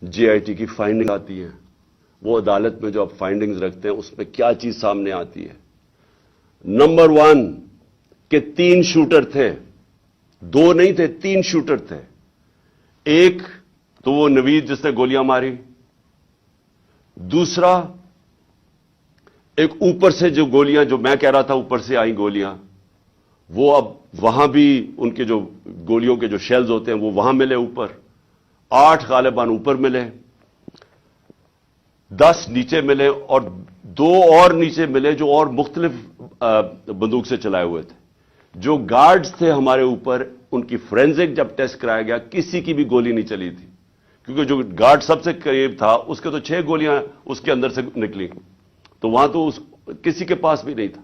JIT کی finding آتی ہے، وہ عدالت میں جو آپ فائنڈنگز رکھتے ہیں اس میں کیا چیز سامنے آتی ہے؟ نمبر 1 کہ 3 شوٹر تھے، 2 نہیں تھے، 3 شوٹر تھے۔ ایک تو وہ نوید جس نے گولیاں ماری، دوسرا ایک اوپر سے جو گولیاں، جو میں کہہ رہا تھا اوپر سے آئیں گولیاں، وہ اب وہاں بھی ان کے جو گولیوں کے جو شیلز ہوتے ہیں وہ وہاں ملے اوپر، 8 غالباً اوپر ملے، 10 نیچے ملے، اور 2 اور نیچے ملے جو اور مختلف بندوق سے چلائے ہوئے تھے۔ جو گارڈز تھے ہمارے اوپر، ان کی فورینزک جب ٹیسٹ کرایا گیا کسی کی بھی گولی نہیں چلی تھی، کیونکہ جو گارڈ سب سے قریب تھا اس کے تو 6 گولیاں اس کے اندر سے نکلی، تو وہاں تو کسی کے پاس بھی نہیں تھا۔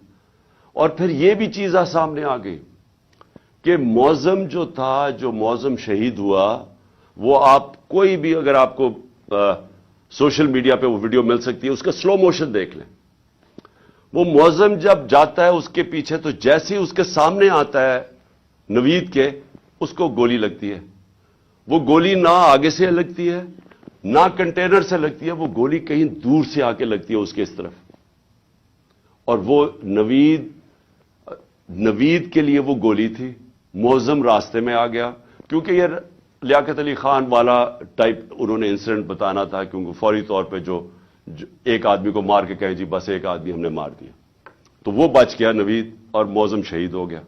اور پھر یہ بھی چیز سامنے آ گئی کہ معظم جو تھا، جو معظم شہید ہوا، وہ آپ کوئی بھی اگر آپ کو سوشل میڈیا پہ وہ ویڈیو مل سکتی ہے، اس کا سلو موشن دیکھ لیں۔ وہ معظم جب جاتا ہے اس کے پیچھے، تو جیسے ہی اس کے سامنے آتا ہے نوید کے، اس کو گولی لگتی ہے۔ وہ گولی نہ آگے سے لگتی ہے نہ کنٹینر سے لگتی ہے، وہ گولی کہیں دور سے آ کے لگتی ہے اس کے اس طرف، اور وہ نوید کے لیے وہ گولی تھی۔ معظم راستے میں آ گیا، کیونکہ یہ لیاقت علی خان والا ٹائپ انہوں نے انسیڈنٹ بتانا تھا، کیونکہ فوری طور پہ جو ایک آدمی کو مار کے کہے جی بس ایک آدمی ہم نے مار دیا، تو وہ بچ گیا نوید، اور معظم شہید ہو گیا۔